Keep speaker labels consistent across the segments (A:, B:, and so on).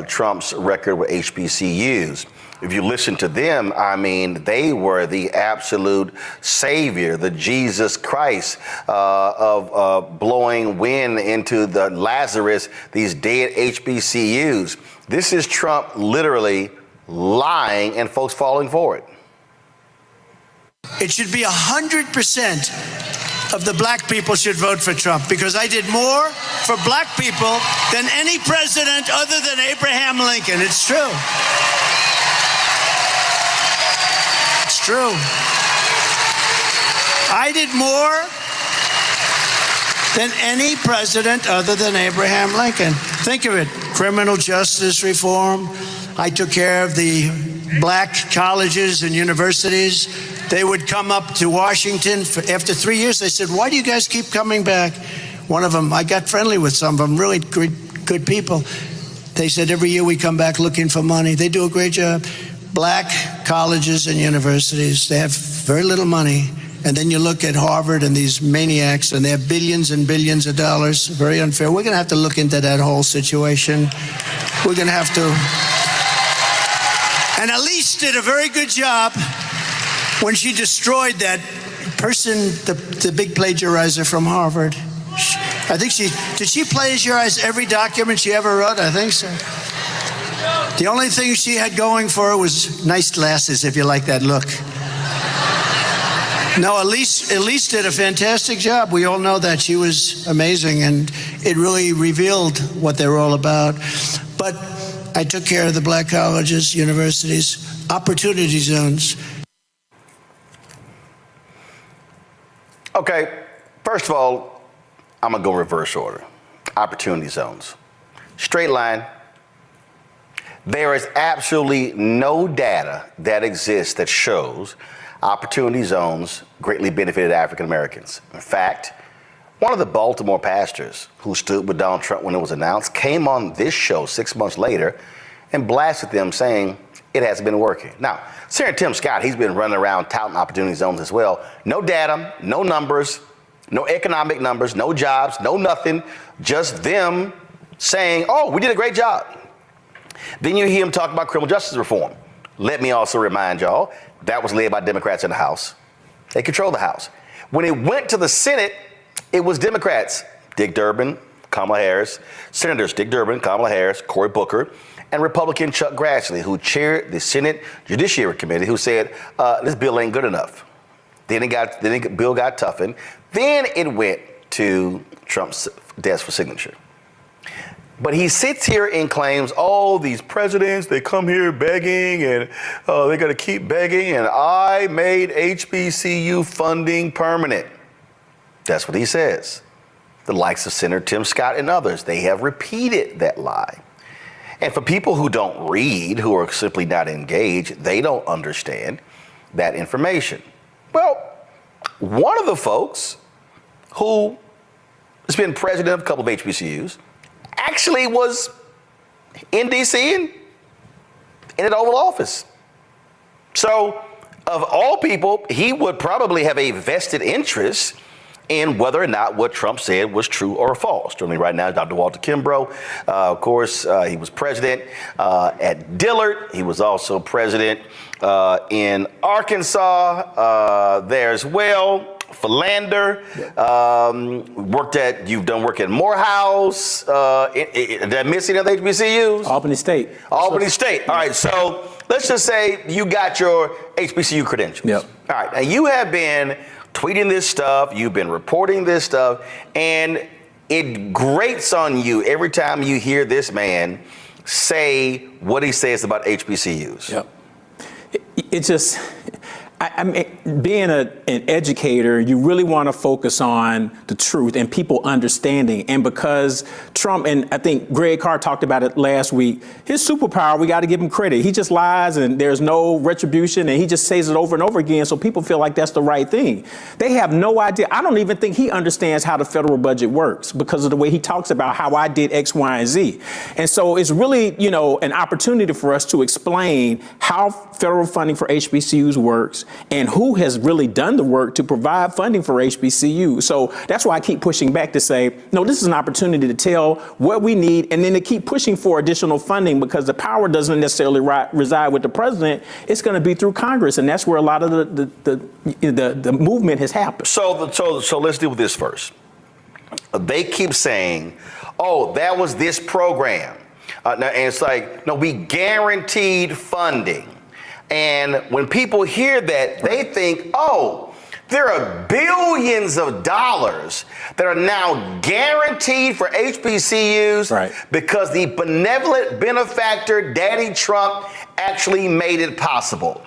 A: Trump's record with HBCUs. If you listen to them, I mean, they were the absolute savior, the Jesus Christ of blowing wind into the Lazarus, these dead HBCUs. This is Trump literally lying and folks falling for it.
B: It should be 100% of the black people should vote for Trump, because I did more for black people than any president other than Abraham Lincoln. It's true. It's true. I did more than any president other than Abraham Lincoln. Think of it. Criminal justice reform. I took care of the black colleges and universities. They would come up to Washington. After 3 years, they said, why do you guys keep coming back? One of them, I got friendly with some of them, really good people. They said, every year we come back looking for money. They do a great job. Black colleges and universities, they have very little money. And then you look at Harvard and these maniacs, and they have billions and billions of dollars. Very unfair. We're going to have to look into that whole situation. We're going to have to. And Elise did a very good job when she destroyed that person, the big plagiarizer from Harvard. I think did she plagiarize every document she ever wrote? I think so. The only thing she had going for her was nice glasses, if you like that look. No, Elise did a fantastic job. We all know that. She was amazing, and it really revealed what they were all about. But I took care of the black colleges, universities, opportunity zones.
A: Okay, first of all, I'm going to go reverse order. Opportunity zones. Straight line. There is absolutely no data that exists that shows opportunity zones greatly benefited African Americans. In fact, one of the Baltimore pastors who stood with Donald Trump when it was announced came on this show 6 months later and blasted them, saying it hasn't been working. Now, Senator Tim Scott, he's been running around touting opportunity zones as well. No data, no numbers, no economic numbers, no jobs, no nothing, just them saying, oh, we did a great job. Then you hear him talk about criminal justice reform. Let me also remind y'all, that was led by Democrats in the House. They control the House. When it went to the Senate, it was Democrats, Dick Durbin, Kamala Harris, Senators Dick Durbin, Kamala Harris, Cory Booker, and Republican Chuck Grassley, who chaired the Senate Judiciary Committee, who said, this bill ain't good enough. Then the bill got toughened. Then it went to Trump's desk for signature. But he sits here and claims, oh, these presidents, they come here begging and they're going to keep begging. And I made HBCU funding permanent. That's what he says. The likes of Senator Tim Scott and others, they have repeated that lie. And for people who don't read, who are simply not engaged, they don't understand that information. Well, one of the folks who has been president of a couple of HBCUs actually was in D.C. and in an Oval Office. So, of all people, he would probably have a vested interest in whether or not what Trump said was true or false. Joining me right now is Dr. Walter Kimbrough. Of course, he was president at Dillard. He was also president in Arkansas there as well. Philander, you've done work at Morehouse, did I miss any other HBCUs?
C: Albany State.
A: Albany State. All right, so let's just say you got your HBCU credentials.
C: Yep.
A: All right, now you have been tweeting this stuff, you've been reporting this stuff, and it grates on you every time you hear this man say what he says about HBCUs.
C: Yep. It just, I mean, being an educator, you really want to focus on the truth and people understanding. And because Trump, and I think Greg Carr talked about it last week, his superpower, we got to give him credit. He just lies and there's no retribution and he just says it over and over again. So people feel like that's the right thing. They have no idea. I don't even think he understands how the federal budget works because of the way he talks about how I did X, Y, and Z. And so it's really, you know, an opportunity for us to explain how federal funding for HBCUs works, and who has really done the work to provide funding for HBCU. So that's why I keep pushing back to say, no, this is an opportunity to tell what we need, and then to keep pushing for additional funding, because the power doesn't necessarily reside with the president. It's going to be through Congress, and that's where a lot of the movement has happened.
A: So let's deal with this first. They keep saying, oh, that was this program. And it's like, no, we guaranteed funding. And when people hear that, they think, oh, there are billions of dollars that are now guaranteed for HBCUs because the benevolent benefactor, Daddy Trump, actually made it possible.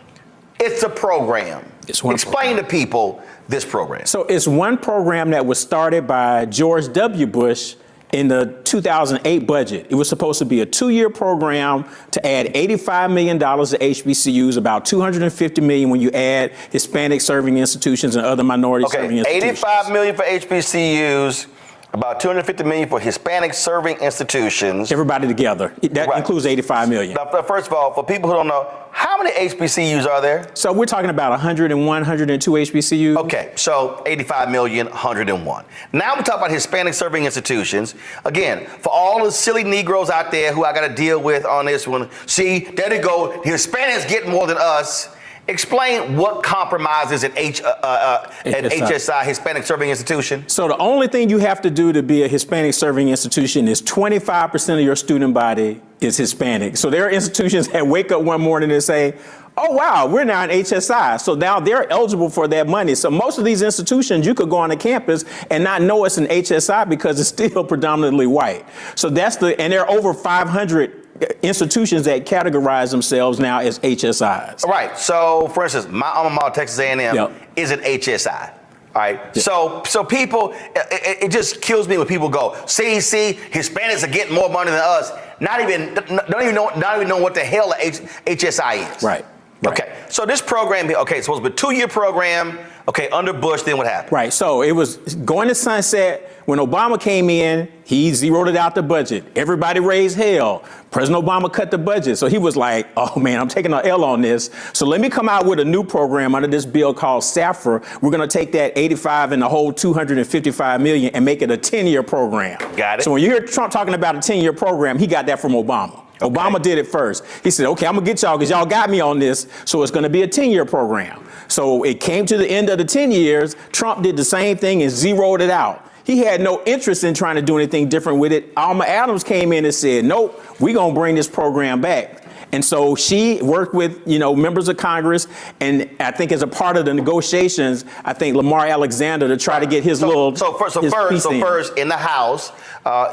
A: It's a program. Explain to people this program.
C: So it's one program that was started by George W. Bush in the 2008 budget. It was supposed to be a 2-year program to add $85 million to HBCUs, about $250 million when you add Hispanic serving institutions and other minority serving institutions.
A: $85 million for HBCUs, about $250 million for Hispanic serving institutions.
C: Everybody together. That includes $85 million.
A: Now, first of all, for people who don't know, how many HBCUs are there?
C: So we're talking about 101, 102 HBCUs.
A: Okay, so 85 million, 101. Now we talk about Hispanic serving institutions. Again, for all the silly Negroes out there who I got to deal with on this one, see, there they go, Hispanics get more than us. Explain what compromises at HSI, Hispanic Serving Institution.
C: So the only thing you have to do to be a Hispanic serving institution is 25% of your student body is Hispanic. So there are institutions that wake up one morning and say, oh, wow, we're now in HSI. So now they're eligible for that money. So most of these institutions, you could go on a campus and not know it's an HSI because it's still predominantly white. So and there are over 500 institutions that categorize themselves now as HSIs.
A: All right. So, for instance, my alma mater, Texas A&M, is an HSI. All right. So people, it just kills me when people go, see, Hispanics are getting more money than us. Not even know what the hell a HSI is.
C: Right.
A: Okay. So this program, so it was a 2-year program. Okay, under Bush, then what happened?
C: Right, so it was going to sunset. When Obama came in, he zeroed it out the budget. Everybody raised hell. President Obama cut the budget. So he was like, oh man, I'm taking an L on this. So let me come out with a new program under this bill called SAFRA. We're going to take that 85 and the whole 255 million and make it a 10-year program.
A: Got it.
C: So when you hear Trump talking about a 10-year program, he got that from Obama. Okay. Obama did it first. He said, okay, I'm going to get y'all because y'all got me on this. So it's going to be a 10-year program. So it came to the end of the 10 years. Trump did the same thing and zeroed it out. He had no interest in trying to do anything different with it. Alma Adams came in and said, nope, we're going to bring this program back. And so she worked with, members of Congress. And I think as a part of the negotiations, I think Lamar Alexander to try to get his
A: first in the House,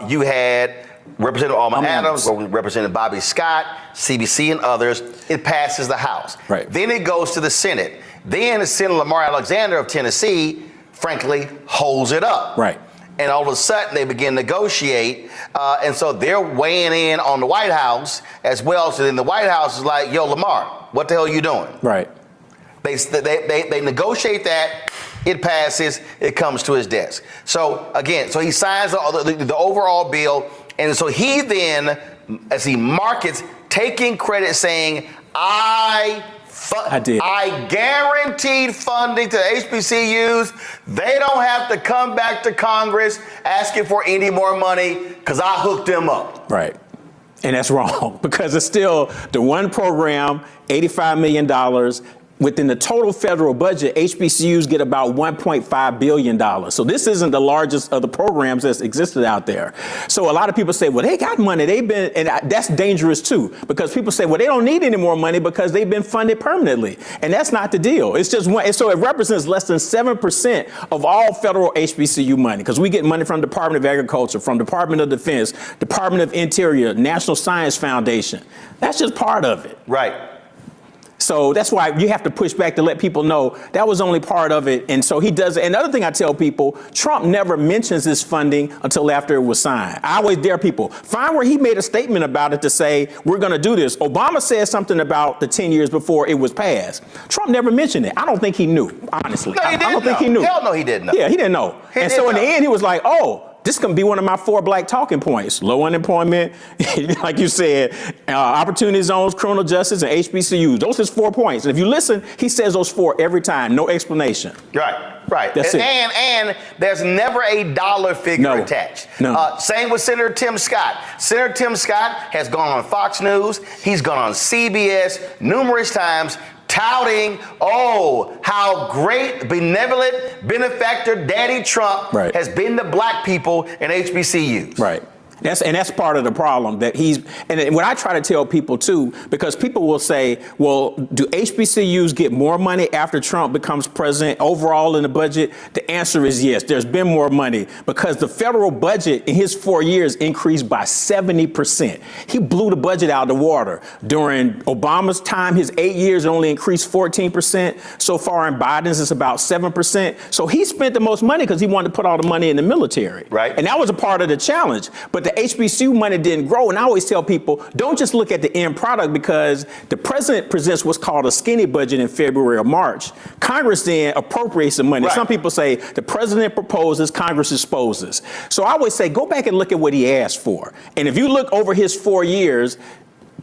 A: you had Representative Alma Adams, Representative Bobby Scott, CBC and others. It passes the House.
C: Right.
A: Then it goes to the Senate. Then Senator Lamar Alexander of Tennessee, frankly, holds it up.
C: Right.
A: And all of a sudden they begin to negotiate. And so they're weighing in on the White House as well. So then the White House is like, yo, Lamar, what the hell are you doing?
C: Right.
A: They negotiate that. It passes. It comes to his desk. So again, so he signs the overall bill. And so he then, as he markets, taking credit saying, I guaranteed funding to HBCUs. They don't have to come back to Congress asking for any more money because I hooked them up.
C: Right. And that's wrong because it's still the one program, $85 million. Within the total federal budget, HBCUs get about $1.5 billion. So this isn't the largest of the programs that's existed out there. So a lot of people say, well, they got money. And that's dangerous too, because people say, well, they don't need any more money because they've been funded permanently. And that's not the deal. It's just one. So it represents less than 7% of all federal HBCU money, because we get money from Department of Agriculture, from Department of Defense, Department of Interior, National Science Foundation. That's just part of it.
A: Right.
C: So that's why you have to push back to let people know that was only part of it. And so he does. And another thing I tell people, Trump never mentions this funding until after it was signed. I always dare people, find where he made a statement about it to say, we're going to do this. Obama said something about the 10 years before it was passed. Trump never mentioned it. I don't think he knew, honestly.
A: No, he didn't.
C: I don't think he knew.
A: Hell no, he didn't know.
C: Yeah, he didn't know. And so in the end, he was like, oh, This can be one of my 4 black talking points. Low unemployment, like you said, opportunity zones, criminal justice, and HBCUs. Those are his 4 points. And if you listen, he says those 4 every time, no explanation.
A: Right.
C: That's it.
A: And there's never a dollar figure attached.
C: No.
A: Same with Senator Tim Scott. Senator Tim Scott has gone on Fox News. He's gone on CBS numerous times touting, how great, benevolent benefactor Daddy Trump has been to black people in HBCUs.
C: Right. That's part of the problem that and what I try to tell people too, because people will say, well, do HBCUs get more money after Trump becomes president overall in the budget? The answer is yes. There's been more money because the federal budget in his 4 years increased by 70%. He blew the budget out of the water. During Obama's time, his 8 years only increased 14%. So far in Biden's, it's about 7%. So he spent the most money because he wanted to put all the money in the military.
A: Right. And
C: that was a part of the challenge. But the HBCU money didn't grow. And I always tell people, don't just look at the end product because the president presents what's called a skinny budget in February or March. Congress then appropriates the money. Some people say the president proposes, Congress disposes. So I always say, go back and look at what he asked for. And if you look over his 4 years,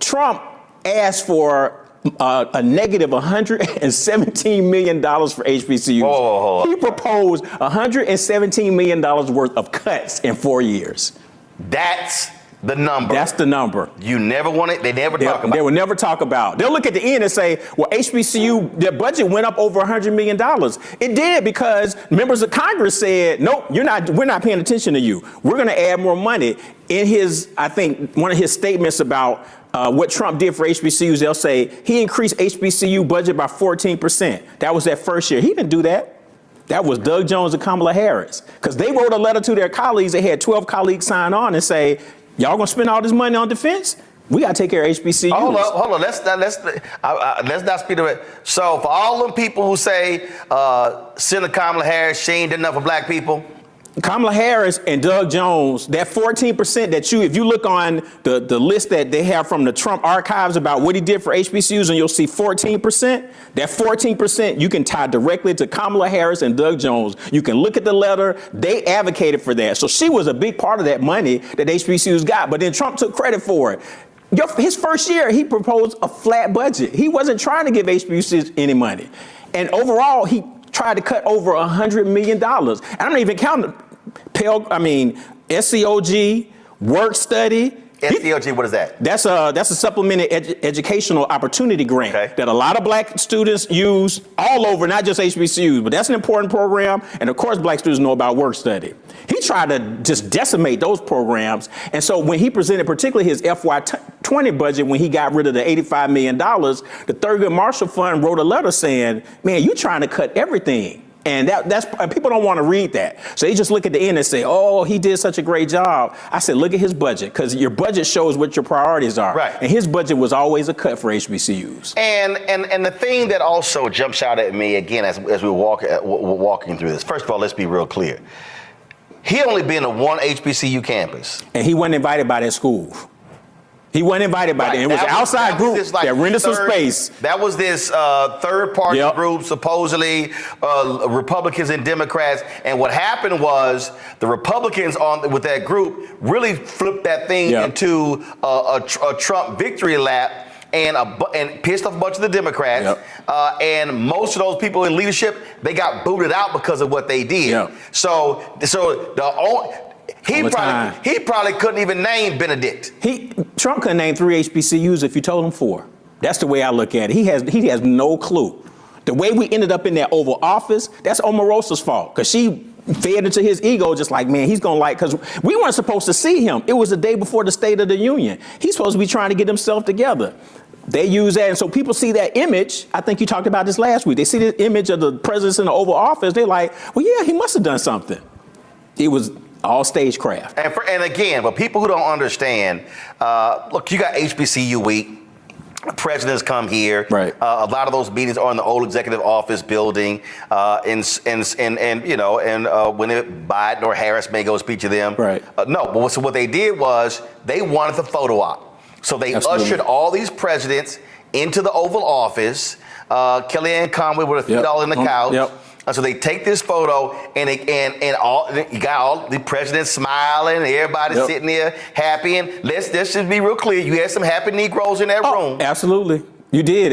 C: Trump asked for a negative $117 million for HBCUs. He proposed $117 million worth of cuts in 4 years.
A: That's the number.
C: That's the number.
A: You never want it. They never talk about.
C: They will never talk about. They'll look at the end and say, well, HBCU, their budget went up over $100 million. It did because members of Congress said, nope, we're not paying attention to you. We're going to add more money. In his, I think, one of his statements about what Trump did for HBCUs, they'll say he increased HBCU budget by 14%. That was that first year. He didn't do that. That was Doug Jones and Kamala Harris, because they wrote a letter to their colleagues. They had 12 colleagues sign on and say, y'all gonna spend all this money on defense? We gotta take care of HBCUs.
A: Hold on. Let's not speed of it. So for all them people who say Senator Kamala Harris, she ain't done enough for black people.
C: Kamala Harris and Doug Jones, that 14% that if you look on the list that they have from the Trump archives about what he did for HBCUs, and you'll see 14%, that 14% you can tie directly to Kamala Harris and Doug Jones. You can look at the letter. They advocated for that. So she was a big part of that money that HBCUs got, but then Trump took credit for it. His first year, he proposed a flat budget. He wasn't trying to give HBCUs any money. And overall, he tried to cut over $100 million. And I'm not even counting SCOG, work study.
A: SCOG, what is that?
C: That's a supplemented educational opportunity grant that a lot of black students use all over, not just HBCUs, but that's an important program. And of course, black students know about work study. He tried to just decimate those programs. And so when he presented particularly his FY20 budget, when he got rid of the $85 million, the Thurgood Marshall Fund wrote a letter saying, man, you're trying to cut everything. And that's people don't want to read that. So they just look at the end and say, oh, he did such a great job. I said, look at his budget, because your budget shows what your priorities are.
A: Right.
C: And his budget was always a cut for HBCUs.
A: And the thing that also jumps out at me, again, as we're walking through this, first of all, let's be real clear. He only been to one HBCU campus.
C: And he wasn't invited by that school. He wasn't invited by them. It was an outside group that rented some space.
A: That was this third-party group, supposedly Republicans and Democrats. And what happened was the Republicans with that group really flipped that thing into a Trump victory lap and pissed off a bunch of the Democrats. And most of those people in leadership, they got booted out because of what they did. So he probably couldn't even name Benedict.
C: Trump couldn't name 3 HBCUs if you told him 4. That's the way I look at it. He has no clue. The way we ended up in that Oval Office, that's Omarosa's fault, because she fed into his ego, just like, man, he's gonna because we weren't supposed to see him. It was the day before the State of the Union. He's supposed to be trying to get himself together. They use that, and so people see that image. I think you talked about this last week. They see the image of the president in the Oval Office. They're like, well, yeah, he must have done something. It was all stagecraft.
A: And again, but people who don't understand, look, you got HBCU week. Presidents come here. Right. A lot of those meetings are in the old executive office building, and when Biden or Harris may go speak to them. Right. So what they did was they wanted the photo op. So they ushered all these presidents into the Oval Office. Kellyanne Conway with a few dollars in the couch. And so they take this photo and you got all the president smiling, everybody sitting there happy. And let's just be real clear. You had some happy Negroes in that room.
C: Absolutely. You did.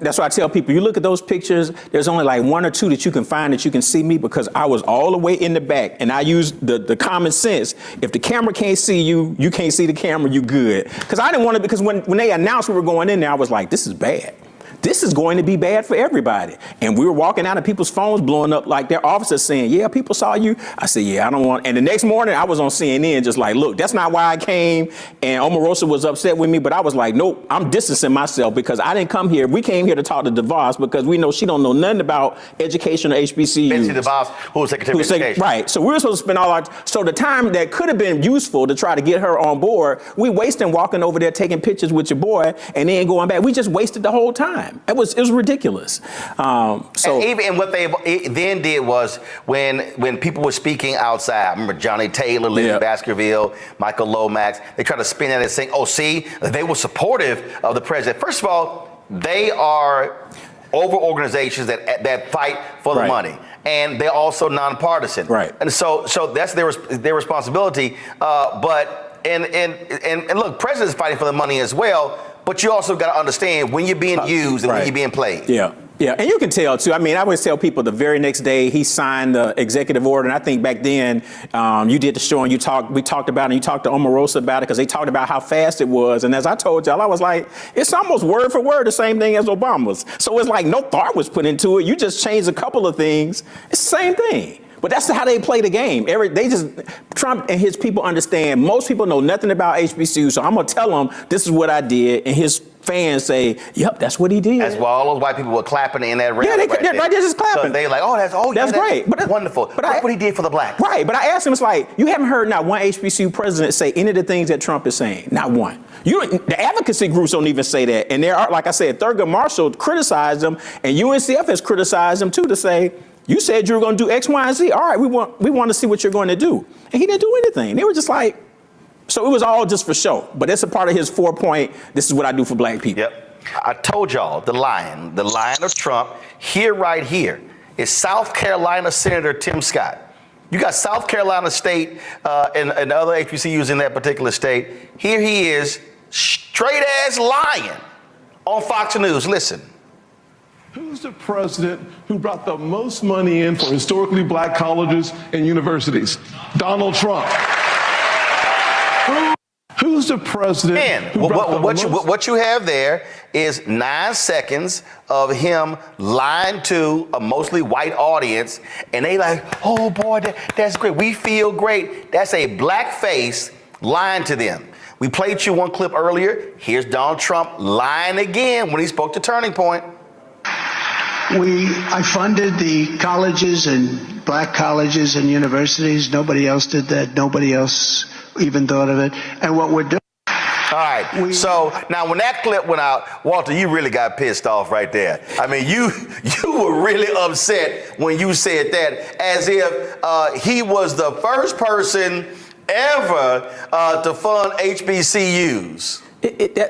C: That's why I tell people, you look at those pictures, there's only like one or two that you can find that you can see me, because I was all the way in the back and I used the common sense. If the camera can't see you, you can't see the camera, you good. Because I didn't want to, because when they announced we were going in there, I was like, this is bad. This is going to be bad for everybody. And we were walking out and people's phones blowing up, like their officers saying, yeah, people saw you. I said, yeah, I don't want. And the next morning I was on CNN just like, look, that's not why I came. And Omarosa was upset with me, but I was like, nope, I'm distancing myself, because I didn't come here. We came here to talk to DeVos because we know she don't know nothing about education or HBCUs.
A: Betsy DeVos, who was Secretary of Education.
C: Right. So we were supposed to spend all our, so the time that could have been useful to try to get her on board, we wasted walking over there taking pictures with your boy and then going back. We just wasted the whole time. It was ridiculous.
A: And what they then did was when people were speaking outside, I remember Johnny Taylor, Lynn Baskerville, Michael Lomax, they tried to spin that and saying, oh, see, they were supportive of the president. First of all, they are over organizations that fight for the money. And they're also nonpartisan.
C: Right.
A: And so that's their responsibility. But look, president's fighting for the money as well. But you also got to understand when you're being used and when you're being played.
C: Yeah. Yeah, and you can tell too. I mean, I always tell people the very next day he signed the executive order, and I think back then you did the show and we talked about it, and you talked to Omarosa about it because they talked about how fast it was. And as I told y'all, I was like, it's almost word for word the same thing as Obama's. So it's like no thought was put into it. You just changed a couple of things. It's the same thing. But that's how they play the game. Trump and his people understand. Most people know nothing about HBCUs, so I'm gonna tell them this is what I did, and his fans say, "Yep, that's what he did."
A: That's why all those white people were clapping in that rally.
C: Yeah, they're just clapping.
A: So they like, that's great. But wonderful. But look what he did for the blacks.
C: Right. But I asked him, it's like, you haven't heard not one HBCU president say any of the things that Trump is saying. Not one. The advocacy groups don't even say that. And there are, like I said, Thurgood Marshall criticized them, and UNCF has criticized them too, to say, you said you were going to do X, Y, and Z. All right, we want to see what you're going to do. And he didn't do anything. They were just like, so it was all just for show. But that's a part of his 4-point, this is what I do for black people. Yep.
A: I told y'all, the lion of Trump, right here, is South Carolina Senator Tim Scott. You got South Carolina State and other HBCUs in that particular state. Here he is, straight ass lying on Fox News. Listen.
D: Who's the president who brought the most money in for historically black colleges and universities? Donald Trump. Who's the president who brought
A: what you have there is 9 seconds of him lying to a mostly white audience, and they like, oh boy, that's great. We feel great. That's a black face lying to them. We played you one clip earlier. Here's Donald Trump lying again when he spoke to Turning Point.
B: I funded the colleges and black colleges and universities. Nobody else did that. Nobody else even thought of it. And what we're doing.
A: All right. So now when that clip went out, Walter, you really got pissed off right there. I mean, you were really upset when you said that, as if he was the first person ever to fund HBCUs.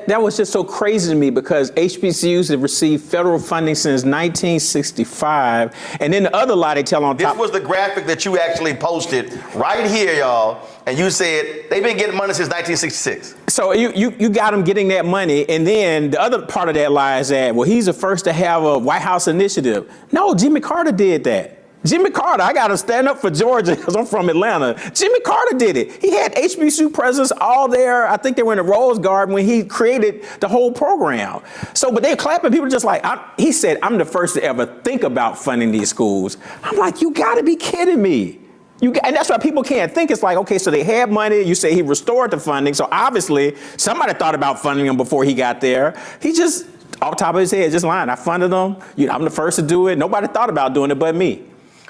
C: That was just so crazy to me, because HBCUs have received federal funding since 1965. And then the other lie they tell on top.
A: This was the graphic that you actually posted right here, y'all. And you said they've been getting money since 1966.
C: So you got them getting that money. And then the other part of that lie is that, well, he's the first to have a White House initiative. No, Jimmy Carter did that. Jimmy Carter, I got to stand up for Georgia because I'm from Atlanta. Jimmy Carter did it. He had HBCU presidents all there. I think they were in the Rose Garden when he created the whole program. So, but they're clapping. People just like, he said, I'm the first to ever think about funding these schools. I'm like, you got to be kidding me. And that's why people can't think. It's like, okay, so they had money. You say he restored the funding. So obviously somebody thought about funding him before he got there. He just, off the top of his head, just lying. I funded them. I'm the first to do it. Nobody thought about doing it but me.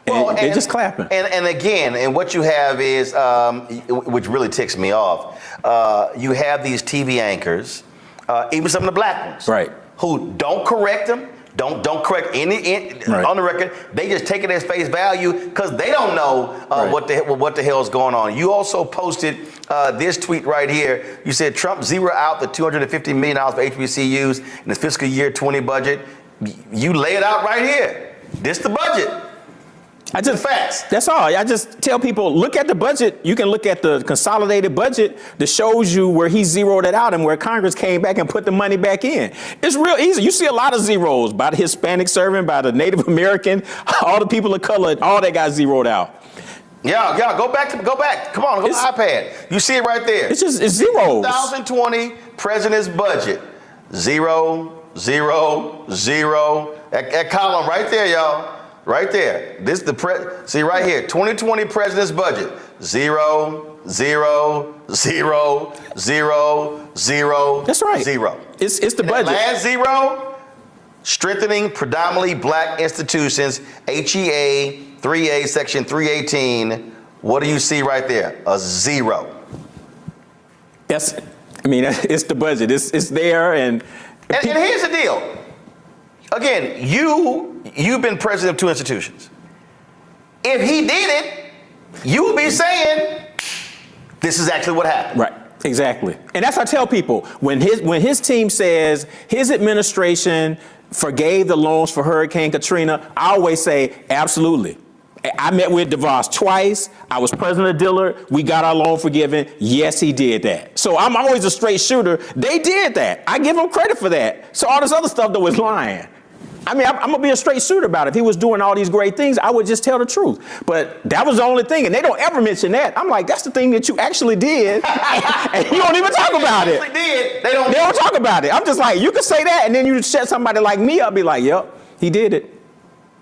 C: Well, they're just clapping.
A: And again, what you have is, which really ticks me off, you have these TV anchors, even some of the black ones,
C: right,
A: who don't correct them, don't correct any on the record. They just take it as face value because they don't know what the hell is going on. You also posted this tweet right here. You said Trump zero out the $250 million for HBCUs in the fiscal year 20 budget. You lay it out right here. This the budget. Facts.
C: That's all. I just tell people, look at the budget. You can look at the consolidated budget that shows you where he zeroed it out and where Congress came back and put the money back in. It's real easy. You see a lot of zeros by the Hispanic servant, by the Native American, all the people of color, all that got zeroed out.
A: Yeah, go back. Come on, go to the iPad. You see it right there.
C: It's zeros.
A: 2020 president's budget. 0, 0, 0. That column right there, y'all. Right there. This see right here. 2020 president's budget. 0, 0, 0, 0, 0.
C: That's right.
A: 0.
C: It's the budget.
A: Last 0. Strengthening predominantly black institutions. HEA 3A section 318. What do you see right there? A 0.
C: It's the budget. It's there, and
A: here's the deal. Again, you've been president of 2 institutions. If he did it, you would be saying, this is actually what happened.
C: right, exactly. And that's what I tell people. When his team says his administration forgave the loans for Hurricane Katrina, I always say, absolutely. I met with DeVos twice. I was president of Dillard. We got our loan forgiven. Yes, he did that. So I'm always a straight shooter. They did that. I give them credit for that. So all this other stuff that was lying. I'm going to be a straight shooter about it. If he was doing all these great things, I would just tell the truth. But that was the only thing. And they don't ever mention that. I'm like, that's the thing that you actually did. And you don't even talk about it.
A: They don't
C: talk about it. I'm just like, you can say that. And then you shut somebody like me up, be like, yep, he did it.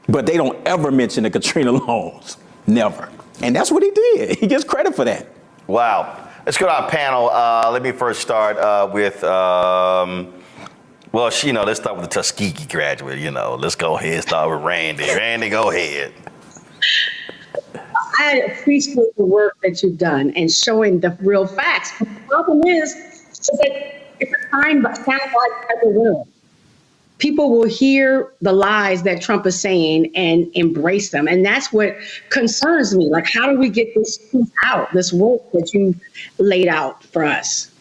C: But they don't ever mention the Katrina loans. Never. And that's what he did. He gets credit for that.
A: Wow. Let's go to our panel. Let me first start with, let's start with the Tuskegee graduate. Let's go ahead and start with Randy. Randy, go ahead.
E: I appreciate the work that you've done and showing the real facts. But the problem is that it's a kind of like the world. People will hear the lies that Trump is saying and embrace them. And that's what concerns me. Like, how do we get this truth out, this work that you laid out for us?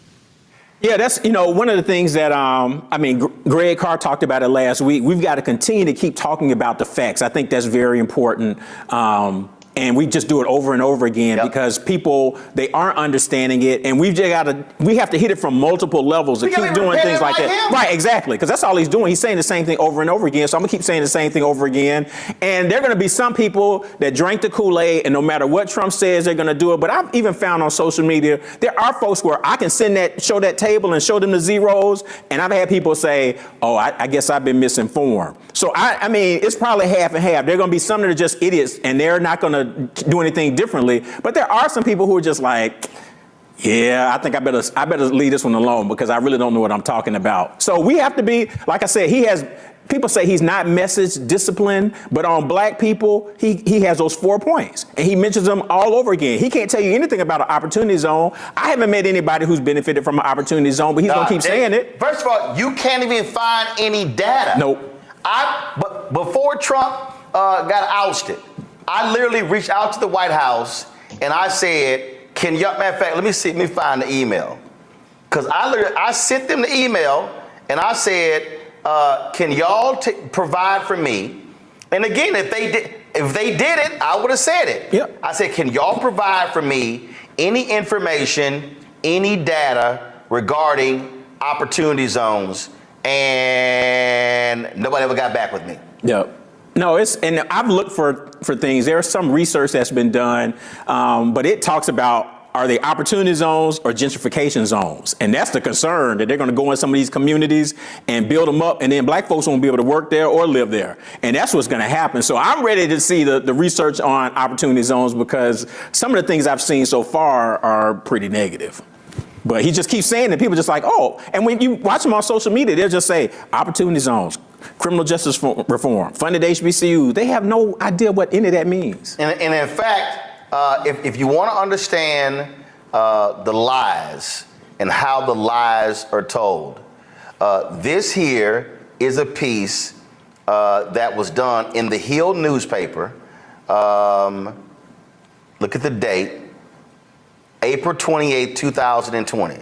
C: Yeah, that's, one of the things that, Greg Carr talked about it last week. We've got to continue to keep talking about the facts. I think that's very important. And we just do it over and over again because people, they aren't understanding it. And we have to hit it from multiple levels to keep doing things like that. Right, exactly. Because that's all he's doing. He's saying the same thing over and over again. So I'm going to keep saying the same thing over again. And there are going to be some people that drank the Kool-Aid, and no matter what Trump says, they're going to do it. But I've even found on social media, there are folks where I can show that table and show them the zeros. And I've had people say, oh, I guess I've been misinformed. So it's probably half and half. There are going to be some that are just idiots, and they're not going to do anything differently. But there are some people who are just like, yeah, I think I better leave this one alone because I really don't know what I'm talking about. So we have to be, like I said, people say he's not message disciplined, but on black people, he has those 4 points and he mentions them all over again. He can't tell you anything about an opportunity zone. I haven't met anybody who's benefited from an opportunity zone, but he's going to keep saying it.
A: First of all, you can't even find any data.
C: Nope.
A: But before Trump got ousted, I literally reached out to the White House and I said, matter of fact, let me find the email. Because I sent them the email and I said, can y'all provide for me? And again, if they did it, I would have said it.
C: Yep.
A: I said, can y'all provide for me any information, any data regarding opportunity zones? And nobody ever got back with me.
C: Yep. No, and I've looked for things. There's some research that's been done, but it talks about, are they opportunity zones or gentrification zones? And that's the concern, that they're going to go in some of these communities and build them up, and then black folks won't be able to work there or live there. And that's what's going to happen. So I'm ready to see the research on opportunity zones because some of the things I've seen so far are pretty negative. But he just keeps saying it. People just like, oh, and when you watch him on social media, they'll just say opportunity zones, criminal justice reform, funded HBCU. They have no idea what any of that means.
A: And in fact, if you want to understand the lies and how the lies are told, this here is a piece that was done in the Hill newspaper. Look at the date. April 28, 2020.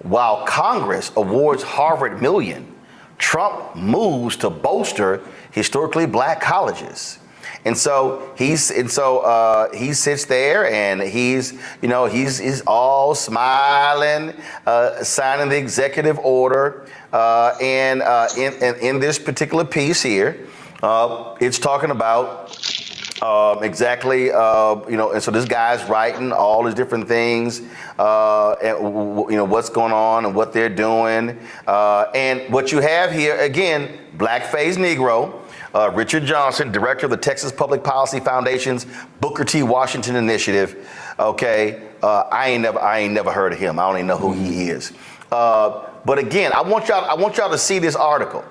A: While Congress awards Harvard $1 million, Trump moves to bolster historically black colleges. And so he sits there and he's all smiling, signing the executive order. And in this particular piece here, it's talking about exactly, and so this guy's writing all these different things, and what's going on and what they're doing. And what you have here, again, blackface Negro, Richard Johnson, director of the Texas Public Policy Foundation's Booker T. Washington Initiative. Okay, I ain't never heard of him. I don't even know who he is. But again, I want y'all to see this article.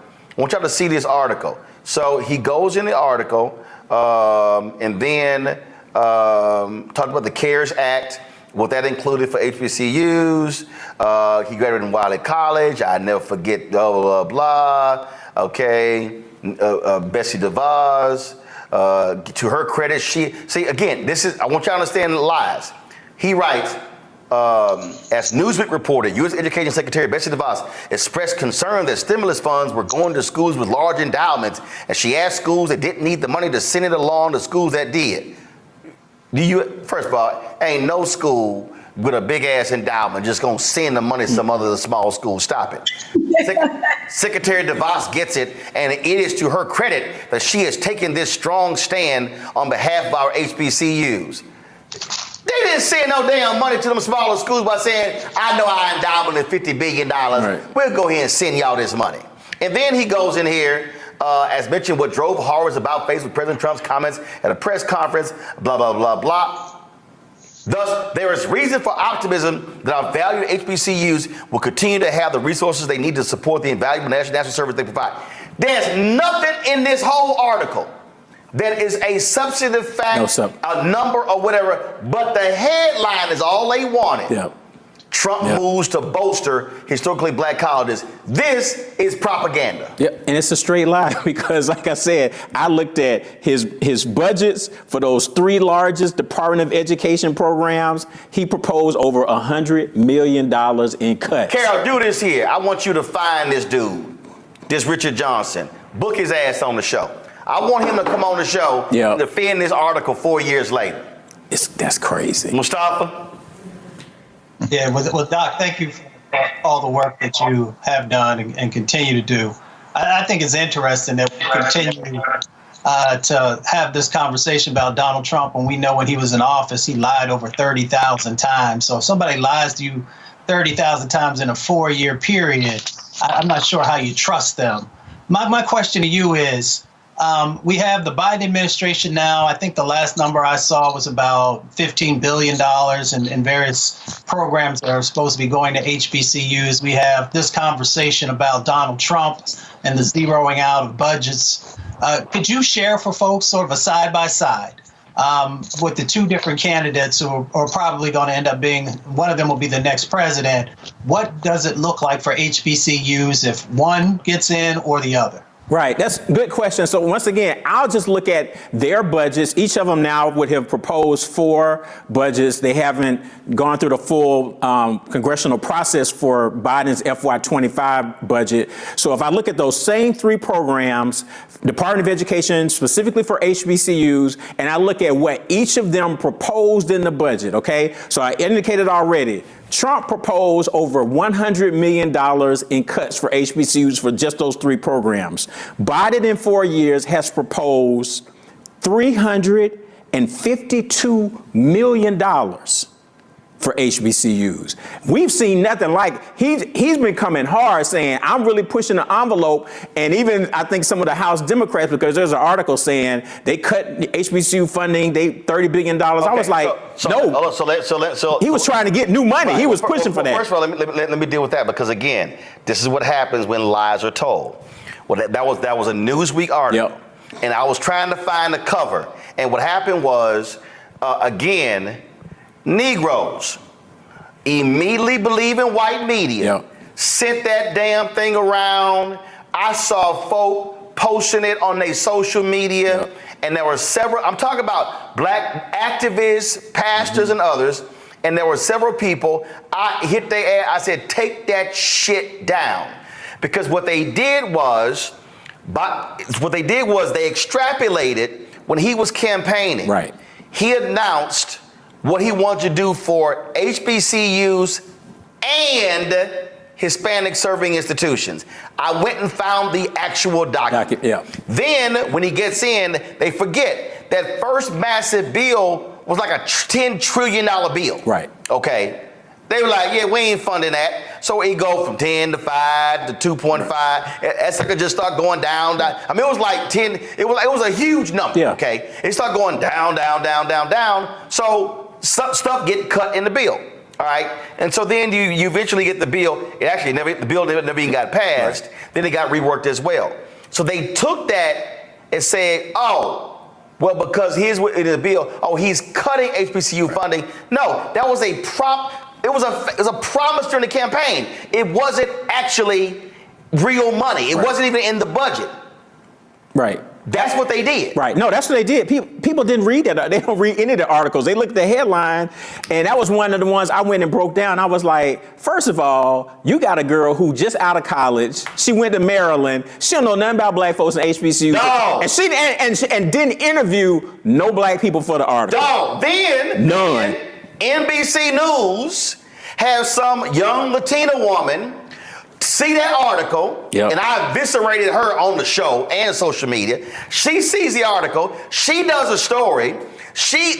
A: So he goes in the article and then talked about the CARES Act, what that included for HBCUs. He graduated in Wiley College. I never forget, blah, blah, blah. Okay. Betsy DeVos, to her credit, I want y'all to understand the lies. He writes, as Newsweek reported, U.S. Education Secretary Betsy DeVos expressed concern that stimulus funds were going to schools with large endowments, and she asked schools that didn't need the money to send it along to schools that did. First of all, ain't no school with a big ass endowment just gonna send the money to some other small school. Stop it. Secretary DeVos gets it, and it is to her credit that she has taken this strong stand on behalf of our HBCUs. They didn't send no damn money to them smaller schools by saying, I know our endowment is $50 billion. Right. We'll go ahead and send y'all this money. And then he goes in here, as mentioned, what drove horrors about faced with President Trump's comments at a press conference, blah, blah, blah, blah. Thus, there is reason for optimism that our valued HBCUs will continue to have the resources they need to support the invaluable national service they provide. There's nothing in this whole article that is a substantive fact, a number or whatever, but the headline is all they wanted. Yep. Trump moves to bolster historically black colleges. This is propaganda.
C: Yep, and it's a straight lie because, like I said, I looked at his budgets for those three largest Department of Education programs. He proposed over $100 million in cuts.
A: Carol, do this here. I want you to find this dude, this Richard Johnson. Book his ass on the show. I want him to come on the show and defend this article 4 years later.
C: That's crazy.
A: Mustafa?
F: Yeah, well, Doc, thank you for all the work that you have done and continue to do. I think it's interesting that we continue to have this conversation about Donald Trump when we know when he was in office, he lied over 30,000 times. So if somebody lies to you 30,000 times in a 4-year period, I'm not sure how you trust them. My question to you is, we have the Biden administration now. I think the last number I saw was about $15 billion in various programs that are supposed to be going to HBCUs. We have this conversation about Donald Trump and the zeroing out of budgets. Could you share for folks sort of a side-by-side with the two different candidates who are probably going to end up being, one of them will be the next president. What does it look like for HBCUs if one gets in or the other?
C: Right, that's a good question. So once again, I'll just look at their budgets. Each of them now would have proposed 4 budgets. They haven't gone through the full congressional process for Biden's FY25 budget. So if I look at those same 3 programs, Department of Education specifically for HBCUs, and I look at what each of them proposed in the budget, okay? So I indicated already, Trump proposed over $100 million in cuts for HBCUs for just those 3 programs. Biden in 4 years has proposed $352 million for HBCUs. We've seen nothing like, he's been coming hard saying, I'm really pushing the envelope. And even I think some of the House Democrats, because there's an article saying they cut HBCU funding, they $30 billion. Okay, I was like, no. He was trying to get new money. Right. He was pushing for that.
A: First of all, let me deal with that, because again, this is what happens when lies are told. Well, that was a Newsweek article. Yep. And I was trying to find the cover. And what happened was, again, Negroes immediately believe in white media, sent that damn thing around. I saw folk posting it on their social media, and there were several, I'm talking about black activists, pastors, and others, and there were several people, I hit their ass, I said, take that shit down. Because what they did was they extrapolated when he was campaigning,
C: Right.
A: he announced what he wanted to do for HBCUs and Hispanic serving institutions. I went and found the actual document.
C: Yeah.
A: Then when he gets in, they forget that first massive bill was like a $10 trillion bill.
C: Right.
A: Okay. They were like, yeah, we ain't funding that. So it go from 10 to 5 to 2.5. That sucker just start going down. I mean, it was like 10. It was a huge number.
C: Yeah.
A: Okay. It started going down. So stuff get cut in the bill. All right. And so then you eventually get the bill. The bill never even got passed.
C: Right.
A: Then it got reworked as well. So they took that and said, oh, well, because here's what in the bill. Oh, he's cutting HBCU funding. No, that was a It was a promise during the campaign. It wasn't actually real money. It wasn't even in the budget.
C: Right.
A: That's what they did.
C: Right. No, that's what they did. People didn't read that. They don't read any of the articles. They looked at the headline, and that was one of the ones I went and broke down. I was like, first of all, you got a girl who just out of college. She went to Maryland. She don't know nothing about black folks in HBCUs.
A: No.
C: And she didn't interview no black people for the article.
A: No. Then
C: None.
A: NBC News has some young Latina woman see that article,
C: Yep.
A: and I eviscerated her on the show and social media. She sees the article. She does a story. She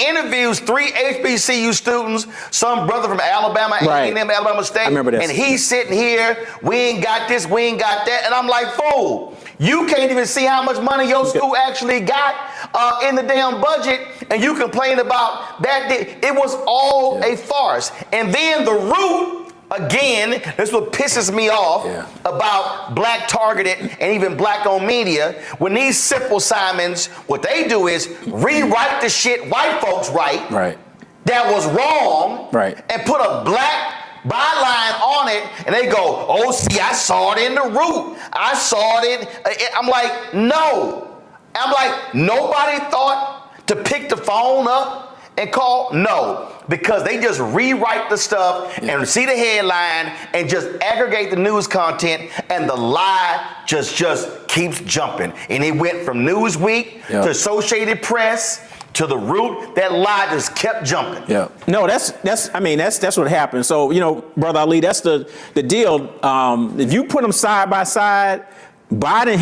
A: interviews 3 HBCU students, some brother from Alabama,
C: Right.
A: A&M, Alabama State.
C: I remember this.
A: And he's sitting here, we ain't got this, we ain't got that. And I'm like, fool, you can't even see how much money your school actually got in the damn budget, and you complain about that. It was all a farce. And then the root, again, this is what pisses me off about black targeted and even black owned media. When these simple Simons, what they do is rewrite the shit white folks write that was wrong, and put a black byline on it, and they go, oh, see, I saw it in the root. I saw it. I'm like, no. I'm like, nobody thought to pick the phone up and call? No, because they just rewrite the stuff and see the headline and just aggregate the news content, and the lie just keeps jumping. And it went from Newsweek to Associated Press to the root. That lie just kept jumping.
C: Yeah. No, that's what happened. So, Brother Ali, that's the deal. If you put them side by side, Biden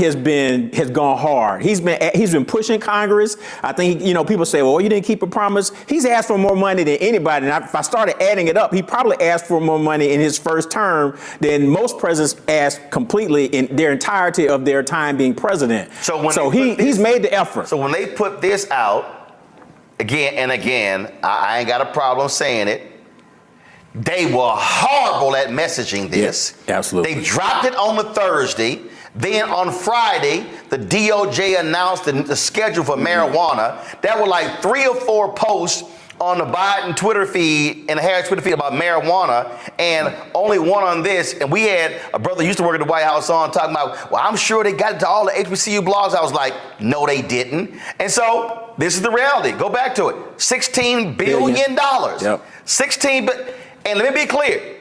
C: has gone hard. He's been pushing Congress. I think people say, well, you didn't keep a promise. He's asked for more money than anybody. And if I started adding it up, he probably asked for more money in his first term than most presidents asked completely in their entirety of their time being president. So he's made the effort.
A: So when they put this out again and again, I ain't got a problem saying it. They were horrible at messaging this.
C: Yeah, absolutely.
A: They dropped it on the Thursday. Then on Friday, the DOJ announced the schedule for marijuana. There were like 3 or 4 posts on the Biden Twitter feed and the Harris Twitter feed about marijuana, and only one on this. And we had a brother who used to work at the White House on talking about, well, I'm sure they got it to all the HBCU blogs. I was like, no, they didn't. And so this is the reality. Go back to it. $16 billion.
C: Yep.
A: And let me be clear.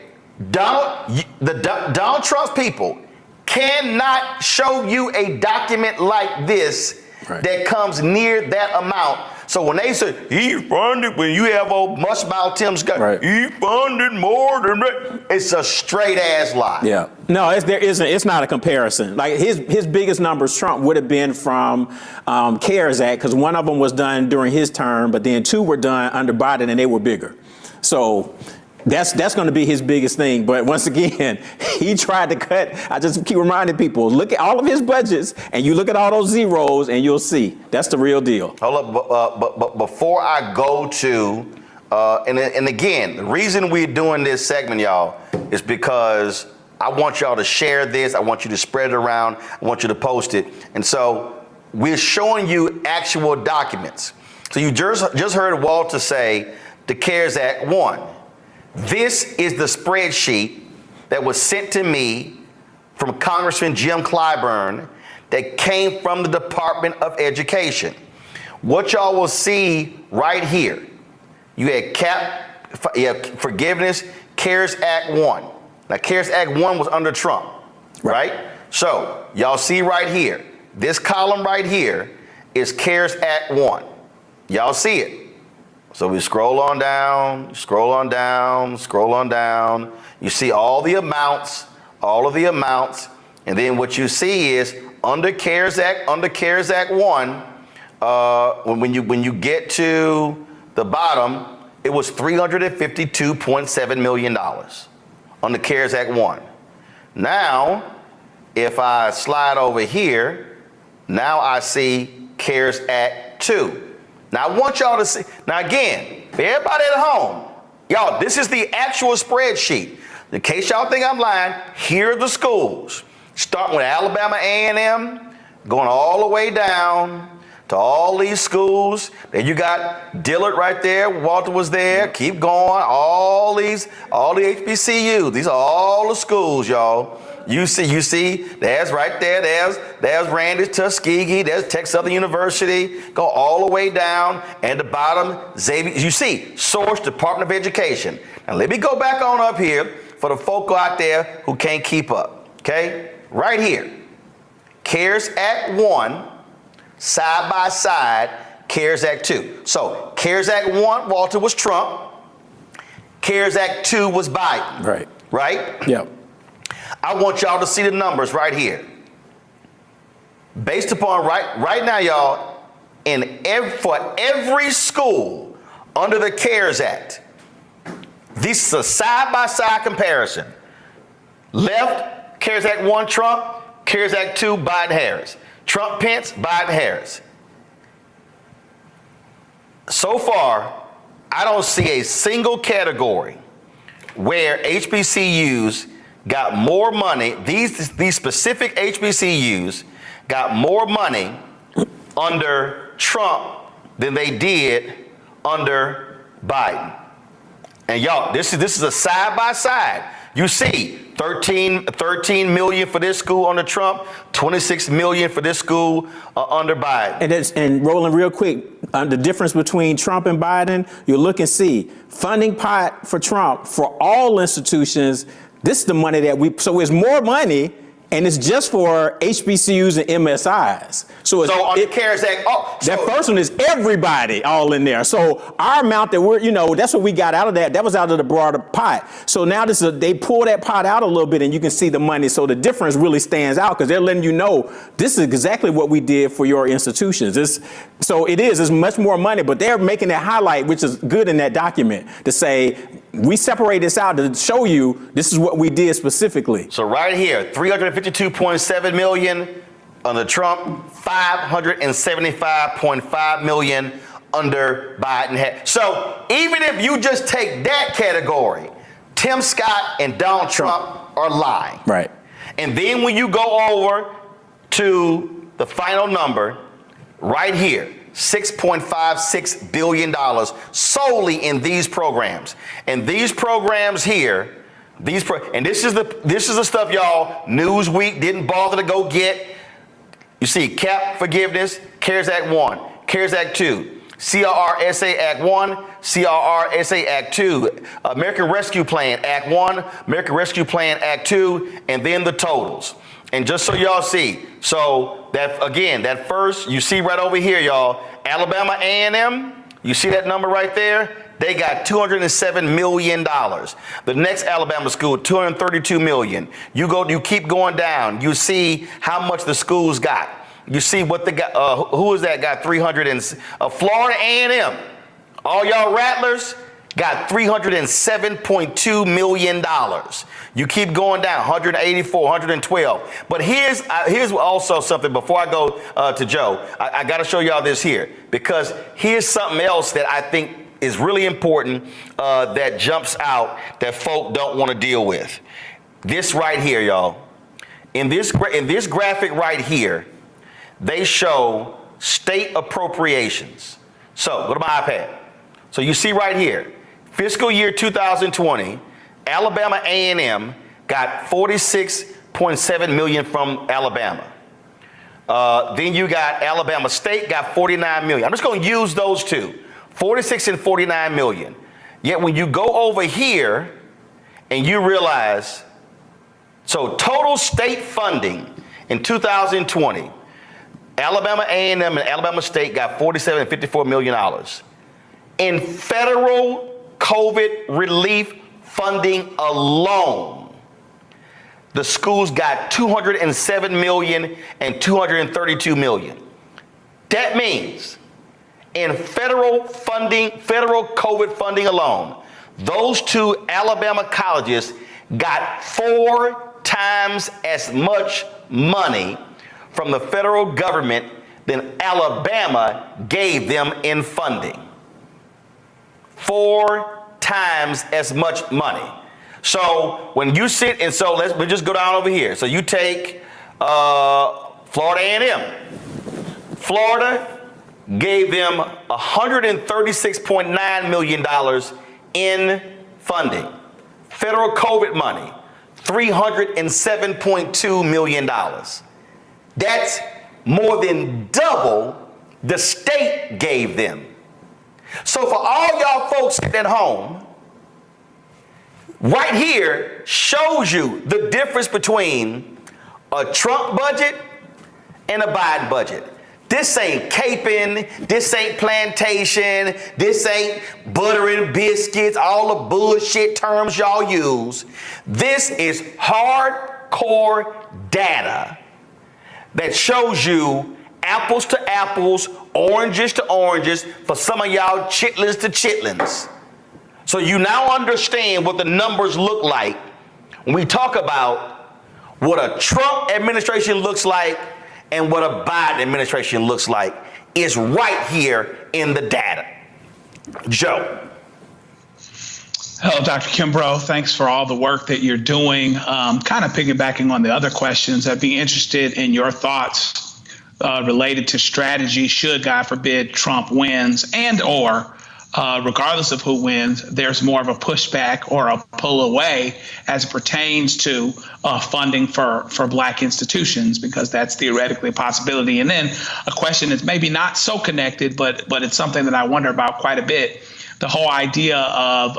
A: Donald Trump's people cannot show you a document like this that comes near that amount. So when they say he funded, when you have old mushmouth Tim Scott, he funded more than that, it's a straight ass lie.
C: Yeah. No, it's not a comparison. Like his biggest numbers, Trump, would have been from CARES Act, because one of them was done during his term, but then 2 were done under Biden, and they were bigger. So that's going to be his biggest thing. But once again, he tried to cut. I just keep reminding people, look at all of his budgets, and you look at all those zeros, and you'll see that's the real deal.
A: Hold up, but before I go to, and again, the reason we're doing this segment, y'all, is because I want y'all to share this. I want you to spread it around. I want you to post it. And so we're showing you actual documents. So you just heard Walter say the CARES Act won. This is the spreadsheet that was sent to me from Congressman Jim Clyburn that came from the Department of Education. What y'all will see right here, you had forgiveness, CARES Act 1. Now, CARES Act 1 was under Trump, right? So y'all see right here, this column right here is CARES Act 1. Y'all see it. So we scroll on down, scroll on down, scroll on down. You see all the amounts, and then what you see is under CARES Act 1, when you get to the bottom, it was $352.7 million under CARES Act 1. Now, if I slide over here, now I see CARES Act 2. Now I want y'all to see, now again, for everybody at home, y'all, this is the actual spreadsheet. In case y'all think I'm lying, here are the schools. Starting with Alabama A&M, going all the way down to all these schools. Then you got Dillard right there, Walter was there, keep going, all the HBCUs, these are all the schools, y'all. You see, there's right there, there's Randall's, Tuskegee, there's Texas Southern University, go all the way down, and the bottom, Xavier, you see, Source, Department of Education. Now let me go back on up here for the folk out there who can't keep up, okay? Right here, CARES Act 1, side by side, CARES Act 2. So, CARES Act 1, Walter, was Trump. CARES Act 2 was Biden.
C: Right.
A: Right?
C: Yep.
A: I want y'all to see the numbers right here. Based upon right now, y'all, for every school under the CARES Act, this is a side-by-side comparison. Left, CARES Act 1, Trump. CARES Act 2, Biden-Harris. Trump, Pence, Biden-Harris. So far, I don't see a single category where HBCUs got more money, these specific HBCUs got more money under Trump than they did under Biden. And y'all, this is a side by side. You see 13 million for this school under Trump, 26 million for this school under Biden.
C: And Roland, real quick, the difference between Trump and Biden, you look and see funding pot for Trump for all institutions. This is the money so it's more money, and it's just for HBCUs and MSIs. So
A: under CARES Act,
C: that first one is everybody all in there. So our amount that that's what we got out of that. That was out of the broader pot. So now they pull that pot out a little bit, and you can see the money. So the difference really stands out because they're letting you know this is exactly what we did for your institutions. It's much more money, but they're making that highlight, which is good in that document, to say we separate this out to show you this is what we did specifically.
A: So right here, 352.7 million under Trump, 575.5 million under Biden. So even if you just take that category, Tim Scott and Donald Trump are lying.
C: Right.
A: And then when you go over to the final number, right here, $6.56 billion solely in these programs. And these programs here, and this is the stuff y'all Newsweek didn't bother to go get. You see CAP forgiveness, CARES Act 1, CARES Act 2, CRRSA Act 1, CRRSA Act 2, American Rescue Plan Act 1, American Rescue Plan Act 2, and then the totals. And just so y'all see, so that first, you see right over here, y'all, Alabama A&M, you see that number right there? They got $207 million. The next Alabama school, $232 million. You keep going down. You see how much the schools got. You see what they got. Who is that got 300 and Florida A&M. All y'all rattlers got $307.2 million. You keep going down, 184, 112. But here's also something before I go to Joe. I got to show y'all this here, because here's something else that I think is really important that jumps out that folk don't want to deal with. This right here, y'all. In this graphic right here, they show state appropriations. So go to my iPad. So you see right here, fiscal year 2020, Alabama A&M got $46.7 million from Alabama. Then you got Alabama State got $49 million. I'm just going to use those two, 46 and 49 million. Yet when you go over here and you realize, so total state funding in 2020, Alabama A&M and Alabama State got $47 and $54 million in federal COVID relief funding alone. The schools got $207 million and $232 million. That means in federal funding, federal COVID funding alone, those two Alabama colleges got 4 times as much money from the federal government than Alabama gave them in funding. 4 times as much money. So when you sit, and so we just go down over here. So you take Florida A&M. Florida gave them $136.9 million in funding. Federal COVID money, $307.2 million. That's more than double the state gave them. So for all y'all folks sitting at home, right here shows you the difference between a Trump budget and a Biden budget. This ain't caping, this ain't plantation, this ain't butter and biscuits, all the bullshit terms y'all use. This is hardcore data that shows you apples to apples, oranges to oranges, for some of y'all chitlins to chitlins. So you now understand what the numbers look like when we talk about what a Trump administration looks like and what a Biden administration looks like is right here in the data. Joe.
G: Hello, Dr. Kimbrough. Thanks for all the work that you're doing. Kind of piggybacking on the other questions, I'd be interested in your thoughts related to strategy should, God forbid, Trump wins, and or regardless of who wins, there's more of a pushback or a pull away as it pertains to funding for Black institutions, because that's theoretically a possibility. And then a question that's maybe not so connected, but it's something that I wonder about quite a bit. The whole idea of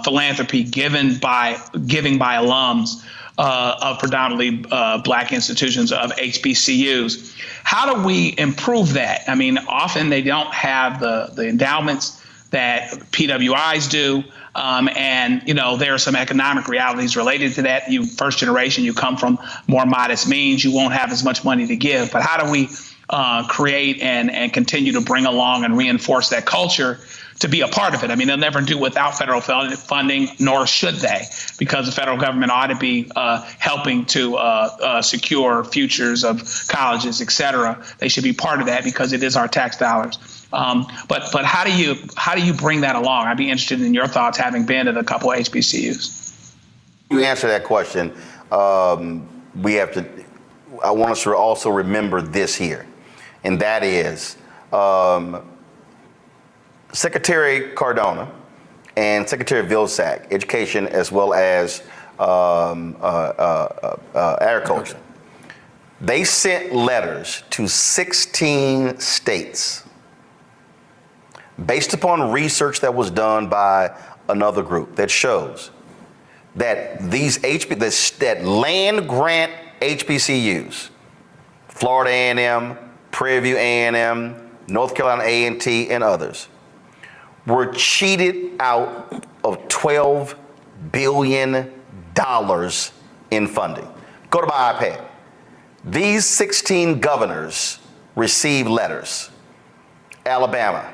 G: philanthropy giving by alums of predominantly Black institutions, of HBCUs. How do we improve that? I mean, often they don't have the endowments that PWIs do. And, you know, there are some economic realities related to that. You first generation, you come from more modest means, you won't have as much money to give. But how do we create and continue to bring along and reinforce that culture to be a part of it? I mean, they'll never do without federal funding, nor should they, because the federal government ought to be helping to secure futures of colleges, et cetera. They should be part of that because it is our tax dollars. But how do you bring that along? I'd be interested in your thoughts, having been at a couple of HBCUs.
A: You answer that question. I want us to also remember this here, and that is Secretary Cardona and Secretary Vilsack, Education as well as Agriculture, they sent letters to 16 states based upon research that was done by another group that shows that that land grant HBCUs, Florida A&M, Prairie View A&M, North Carolina A&T, and others, were cheated out of $12 billion in funding. Go to my iPad. These 16 governors received letters. Alabama,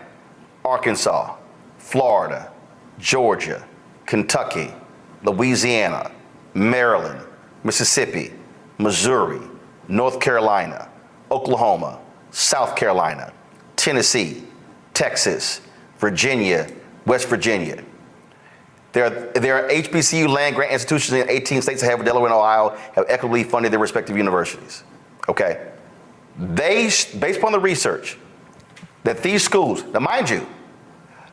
A: Arkansas, Florida, Georgia, Kentucky, Louisiana, Maryland, Mississippi, Missouri, North Carolina, Oklahoma, South Carolina, Tennessee, Texas, Virginia, West Virginia. There are HBCU land grant institutions in 18 states, Delaware and Ohio, have equitably funded their respective universities. Okay? Based upon the research, that these schools, now mind you,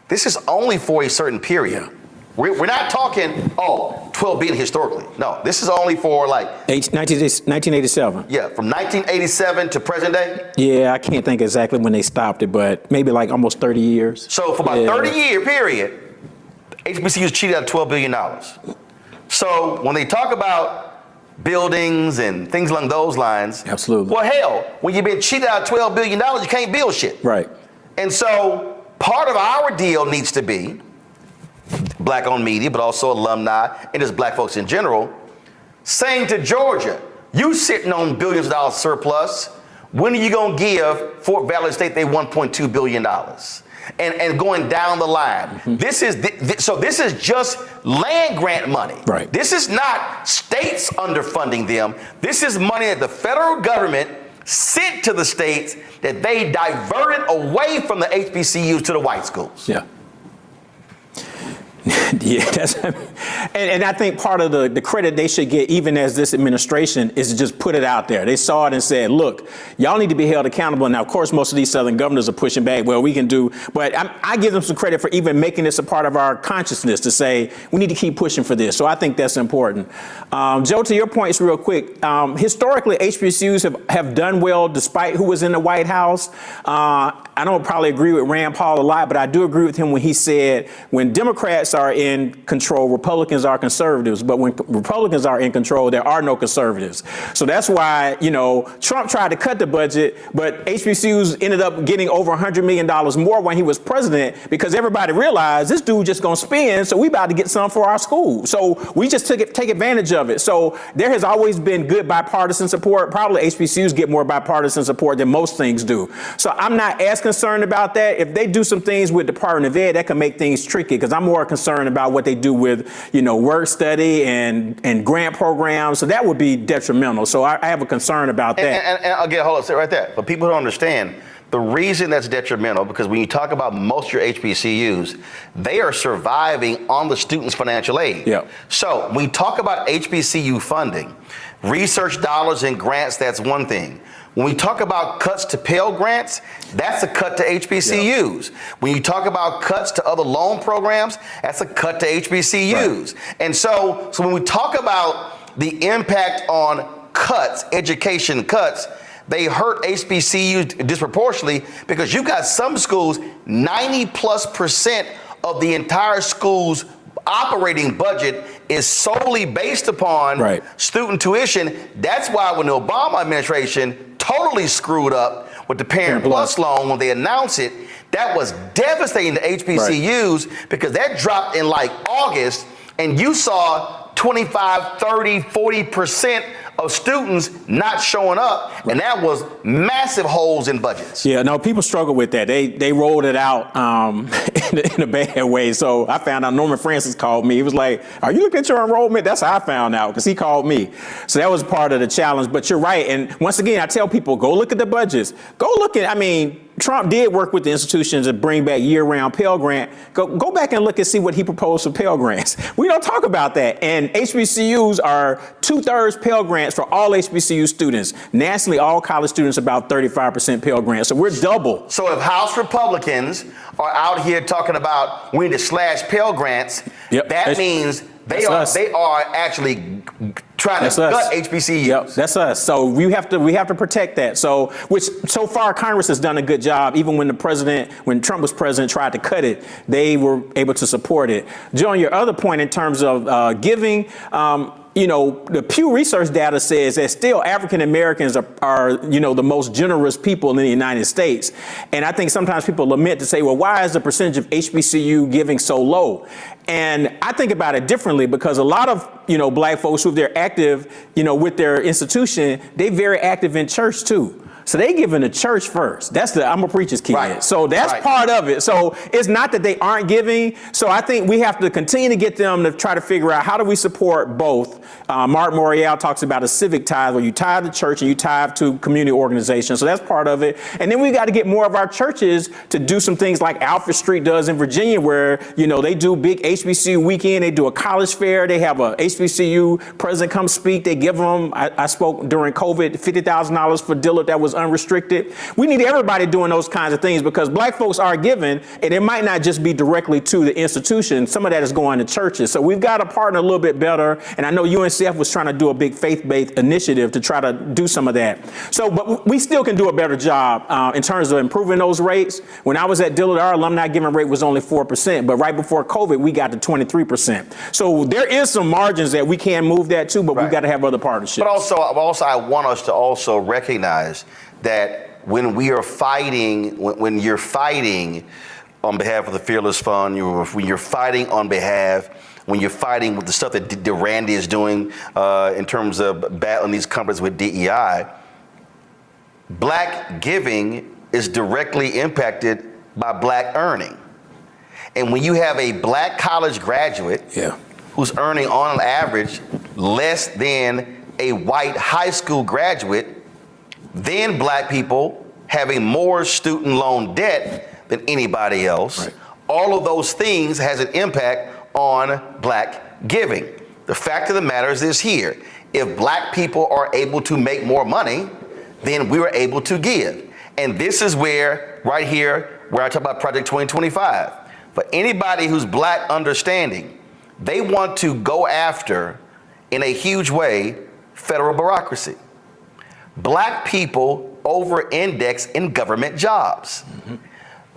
A: this is only for a certain period. Yeah. We're not talking, 12 billion historically. No, this is only for
C: 1987.
A: Yeah, from 1987 to present day?
C: Yeah, I can't think exactly when they stopped it, but maybe like almost 30 years.
A: So for about 30-year period, HBCUs cheated out $12 billion. So when they talk about buildings and things along those lines.
C: Absolutely.
A: Well, hell, when you've been cheated out of $12 billion, you can't build shit.
C: Right.
A: And so part of our deal needs to be black-owned media, but also alumni and just black folks in general, saying to Georgia, you sitting on billions of dollars surplus, when are you going to give Fort Valley State their $1.2 billion? And going down the line. Mm-hmm. This is just land grant money.
C: Right.
A: This is not states underfunding them. This is money that the federal government sent to the states that they diverted away from the HBCUs to the white schools.
C: Yeah. Yeah, and I think part of the credit they should get, even as this administration, is to just put it out there. They saw it and said, look, y'all need to be held accountable. Now, of course, most of these Southern governors are pushing back. Well, we can do, but I give them some credit for even making this a part of our consciousness to say, we need to keep pushing for this. So I think that's important. Joe, to your points real quick, historically, HBCUs have done well despite who was in the White House. I don't probably agree with Rand Paul a lot, but I do agree with him when he said, when Democrats are in control, Republicans are conservatives. But when Republicans are in control, there are no conservatives. So that's why, Trump tried to cut the budget, but HBCUs ended up getting over $100 million more when he was president, because everybody realized this dude just gonna spend, so we about to get some for our school. So we just take advantage of it. So there has always been good bipartisan support. Probably HBCUs get more bipartisan support than most things do. So I'm not as concerned about that. If they do some things with Department of Ed, that can make things tricky, because I'm more concerned about what they do with, work study and grant programs. So that would be detrimental. So I have a concern about that.
A: And again, hold on, sit right there. But people don't understand the reason that's detrimental, because when you talk about most of your HBCUs, they are surviving on the students' financial aid.
C: Yep.
A: So when we talk about HBCU funding, research dollars and grants, that's one thing. When we talk about cuts to Pell Grants, that's a cut to HBCUs. Yep. When you talk about cuts to other loan programs, that's a cut to HBCUs. Right. And so when we talk about the impact on cuts, education cuts, they hurt HBCUs disproportionately, because you've got some schools, 90+% of the entire school's operating budget is solely based upon student tuition. That's why when the Obama administration totally screwed up with the Parent Plus loan, when they announced it, that was devastating to HBCUs, because that dropped in like August, and you saw 25, 30, 40% of students not showing up, and that was massive holes in budgets.
C: Yeah, no, people struggle with that. They rolled it out in a bad way. So I found out, Norman Francis called me. He was like, are you looking at your enrollment? That's how I found out, because he called me. So that was part of the challenge. But you're right. And once again, I tell people, go look at the budgets. Go look at, Trump did work with the institutions to bring back year-round Pell Grant. Go back and look and see what he proposed for Pell Grants. We don't talk about that. And HBCUs are 2/3 Pell Grants for all HBCU students. Nationally, all college students about 35% Pell Grants. So we're double.
A: So if House Republicans are out here talking about we need to slash Pell Grants, that means they are actually trying to gut HBCUs.
C: Yep, that's us. So we have to protect that. So so far Congress has done a good job. Even when Trump was president, tried to cut it, they were able to support it. John, your other point in terms of giving, the Pew Research data says that still African Americans are the most generous people in the United States. And I think sometimes people lament to say, well, why is the percentage of HBCU giving so low? And I think about it differently, because a lot of, black folks who they're active, with their institution, they're very active in church too. So they give in the church first. I'm a preacher's kid. Right. So that's part of it. So it's not that they aren't giving. So I think we have to continue to get them to try to figure out, how do we support both? Mark Morial talks about a civic tithe, where you tithe to church and you tithe to community organizations. So that's part of it. And then we got to get more of our churches to do some things like Alfred Street does in Virginia, where, they do big HBCU weekend. They do a college fair. They have a HBCU president come speak. They give them, I spoke during COVID, $50,000 for Dillard that was unrestricted. We need everybody doing those kinds of things because black folks are giving, and it might not just be directly to the institution. Some of that is going to churches. So we've got to partner a little bit better. And I know UNCF was trying to do a big faith-based initiative to try to do some of that. So, but we still can do a better job in terms of improving those rates. When I was at Dillard, our alumni giving rate was only 4%, but right before COVID, we got to 23%. So there is some margins that we can move that to, but we've got to have other partnerships.
A: But also, I want us to also recognize that when we are fighting, when you're fighting on behalf of the Fearless Fund, when you're fighting with the stuff that Randy is doing in terms of battling these companies with DEI, black giving is directly impacted by black earning. And when you have a black college graduate who's earning on average less than a white high school graduate, then black people having more student loan debt than anybody else, all of those things has an impact on black giving. The fact of the matter is this here: if black people are able to make more money, then we are able to give. And this is where, right here, where I talk about Project 2025. For anybody who's black understanding, they want to go after, in a huge way, federal bureaucracy. Black people over-index in government jobs.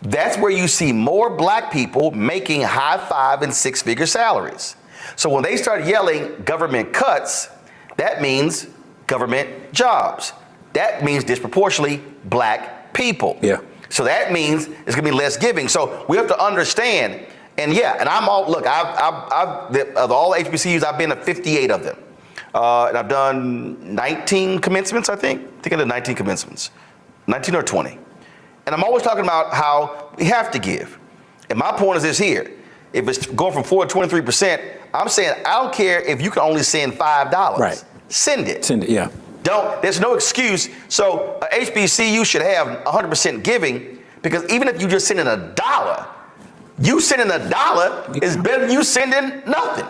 A: That's where you see more black people making high 5- and 6-figure salaries. So when they start yelling government cuts, that means government jobs. That means disproportionately black people. So that means it's gonna be less giving. So we have to understand, and I'm all, look, of all the HBCUs, I've been to 58 of them. And I've done 19 commencements, I think I did 19 commencements, 19 or 20. And I'm always talking about how we have to give. And my point is this here: if it's going from 4 to 23%, I'm saying I don't care if you can only send $5. Send it.
C: Send it,
A: There's no excuse. So a HBCU should have 100% giving, because even if you just send in $1, you sending $1 is better than you sending nothing.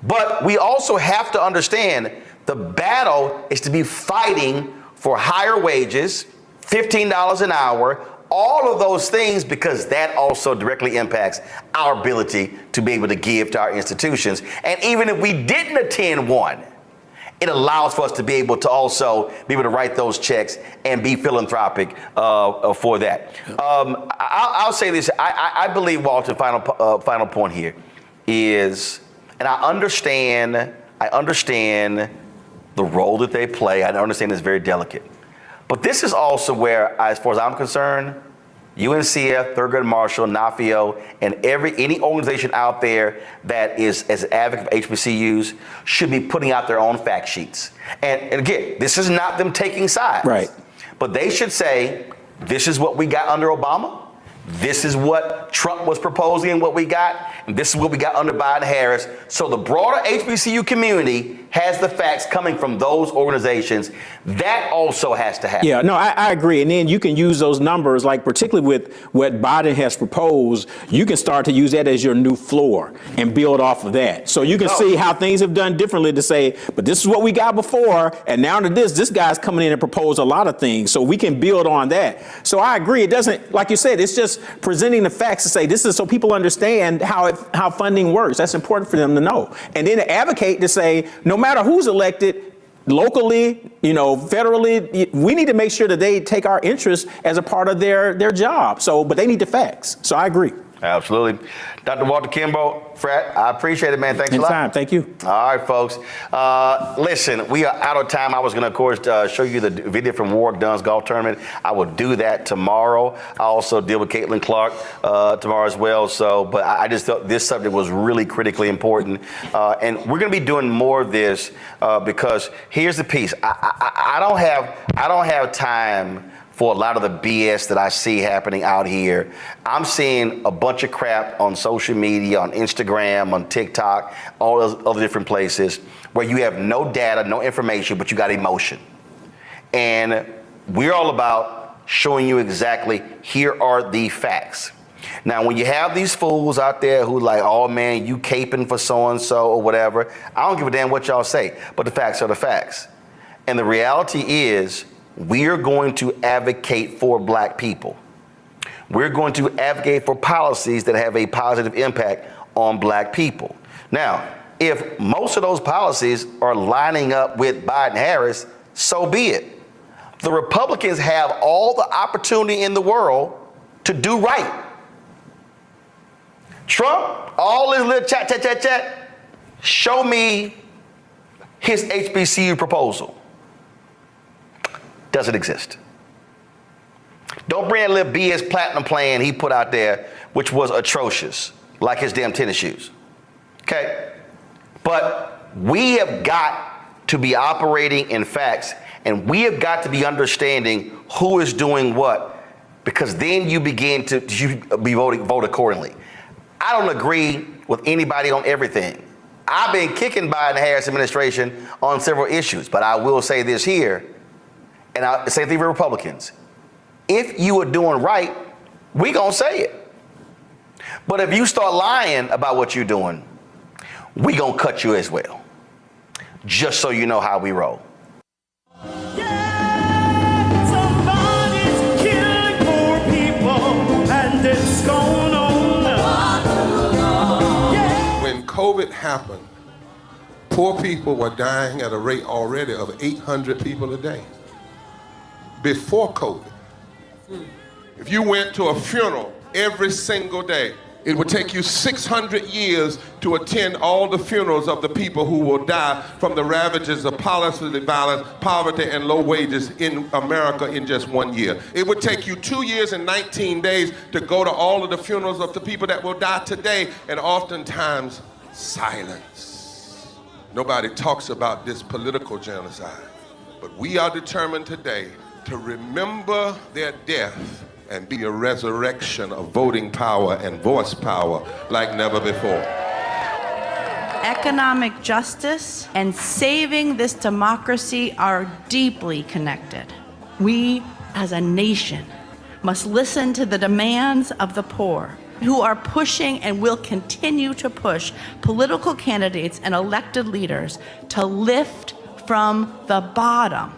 A: But we also have to understand the battle is to be fighting for higher wages, $15 an hour, all of those things, because that also directly impacts our ability to be able to give to our institutions. And even if we didn't attend one, it allows for us to be able to also be able to write those checks and be philanthropic for that. I'll say this: I believe, Walter, final point here is, and I understand the role that they play. I understand it's very delicate, but this is also where, as far as I'm concerned, UNCF, Thurgood Marshall, NAFIO, and any organization out there that is as an advocate for HBCUs should be putting out their own fact sheets. And again, this is not them taking sides. But they should say, this is what we got under Obama. This is what Trump was proposing and what we got. And this is what we got under Biden-Harris. So the broader HBCU community has the facts coming from those organizations. That also has to happen.
C: Yeah, no, I agree. And then you can use those numbers, like particularly with what Biden has proposed, you can start to use that as your new floor and build off of that. So you can see how things have done differently to say, but this is what we got before. And now to this guy's coming in and proposed a lot of things. So we can build on that. So I agree. It doesn't, like you said, it's just presenting the facts to say this is so people understand how funding works. That's important for them to know. And then to advocate to say, no matter who's elected, locally, federally, we need to make sure that they take our interests as a part of their job. So, but they need the facts. So I agree.
A: Absolutely. Dr. Walter Kimbrough, Frat, I appreciate it, man. Thanks a lot.
C: Anytime. Thank you.
A: All right, folks. Listen, we are out of time. I was going to, of course, show you the video from Warwick Dunn's golf tournament. I will do that tomorrow. I also deal with Caitlin Clark tomorrow as well. So, but I just thought this subject was really critically important. And we're going to be doing more of this because here's the piece. I don't have time for a lot of the BS that I see happening out here. I'm seeing a bunch of crap on social media, on Instagram, on TikTok, all those other different places where you have no data, no information, but you got emotion. And we're all about showing you exactly, here are the facts. Now, when you have these fools out there who like, oh man, you caping for so-and-so or whatever, I don't give a damn what y'all say, but the facts are the facts. And the reality is, we are going to advocate for black people. We're going to advocate for policies that have a positive impact on black people. Now, if most of those policies are lining up with Biden-Harris, so be it. The Republicans have all the opportunity in the world to do right. Trump, all his little chat, show me his HBCU proposal. Doesn't exist. Don't bring that little BS platinum plan he put out there, which was atrocious, like his damn tennis shoes. Okay? But we have got to be operating in facts, and we have got to be understanding who is doing what, because then you begin to vote accordingly. I don't agree with anybody on everything. I've been kicking Biden-Harris administration on several issues, but I will say this here, and I say thing for Republicans. If you are doing right, we gonna say it. But if you start lying about what you're doing, we gonna cut you as well. Just so you know how we roll.
H: Yeah, somebody's killing more people, and it's going on. Yeah.
I: When COVID happened, poor people were dying at a rate already of 800 people a day. Before COVID, if you went to a funeral every single day, it would take you 600 years to attend all the funerals of the people who will die from the ravages of policy violence, poverty, and low wages in America in just 1 year. It would take you 2 years and 19 days to go to all of the funerals of the people that will die today, and oftentimes silence. Nobody talks about this political genocide, but we are determined today to remember their death and be a resurrection of voting power and voice power like never before.
J: Economic justice and saving this democracy are deeply connected. We, as a nation, must listen to the demands of the poor, who are pushing and will continue to push political candidates and elected leaders to lift from the bottom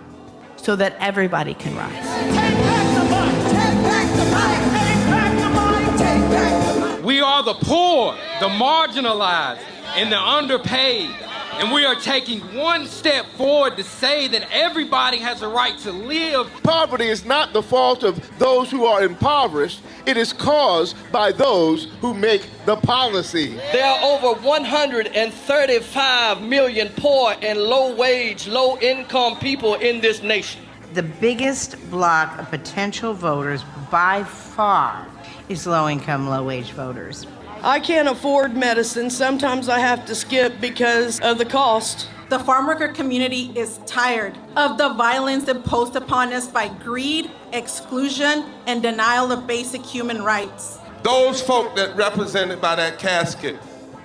J: so that everybody can rise.
H: Take back the money, take back the money, take back the money, take back the money.
K: We are the poor, the marginalized, and the underpaid. And we are taking one step forward to say that everybody has a right to live.
L: Poverty is not the fault of those who are impoverished. It is caused by those who make the policy.
M: There are over 135 million poor and low-wage, low-income people in this nation.
N: The biggest block of potential voters by far is low-income, low-wage voters.
M: I can't afford medicine. Sometimes I have to skip because of the cost.
O: The farm worker community is tired of the violence imposed upon us by greed, exclusion, and denial of basic human rights.
I: Those folk that represented by that casket,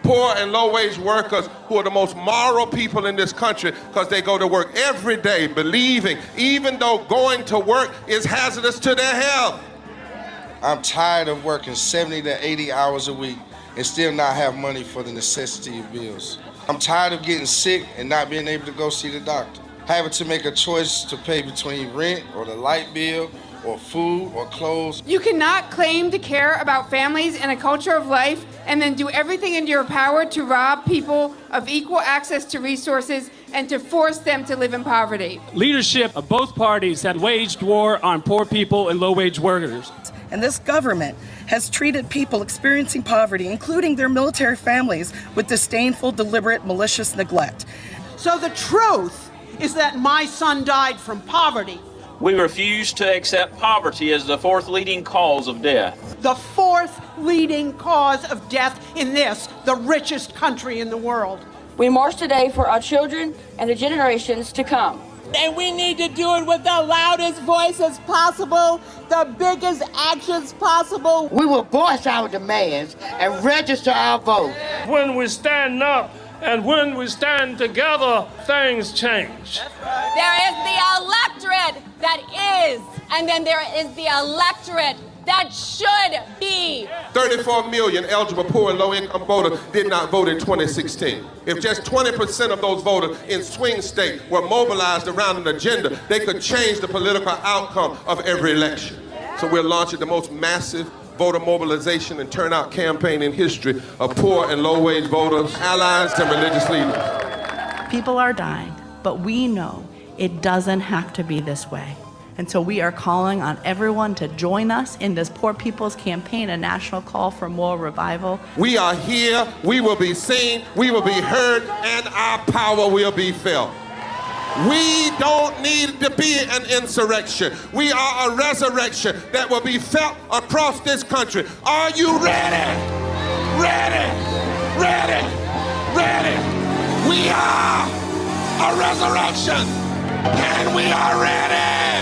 I: poor and low-wage workers who are the most moral people in this country because they go to work every day believing, even though going to work is hazardous to their health.
P: I'm tired of working 70 to 80 hours a week and still not have money for the necessity of bills. I'm tired of getting sick and not being able to go see the doctor. Having to make a choice to pay between rent or the light bill or food or clothes.
Q: You cannot claim to care about families and a culture of life and then do everything in your power to rob people of equal access to resources and to force them to live in poverty.
R: Leadership of both parties had waged war on poor people and low-wage workers.
S: And this government has treated people experiencing poverty, including their military families, with disdainful, deliberate, malicious neglect.
T: So the truth is that my son died from poverty.
U: We refuse to accept poverty as the fourth leading cause of death.
T: The fourth leading cause of death in this, the richest country in the world.
V: We march today for our children and the generations to come.
W: And we need to do it with the loudest voices possible, the biggest actions possible.
X: We will voice our demands and register our vote.
R: When we stand up and when we stand together, things change.
Y: There is the electorate that is, and then there is the electorate
W: that should be.
I: 34 million eligible poor and low-income voters did not vote in 2016. If just 20% of those voters in swing states were mobilized around an agenda, they could change the political outcome of every election. So we're launching the most massive voter mobilization and turnout campaign in history of poor and low-wage voters, allies, and religious leaders.
J: People are dying, but we know it doesn't have to be this way. And so we are calling on everyone to join us in this Poor People's Campaign, a national call for moral revival.
I: We are here, we will be seen, we will be heard, and our power will be felt. We don't need to be an insurrection. We are a resurrection that will be felt across this country. Are you ready? Ready? Ready? Ready? We are a resurrection, and we are ready.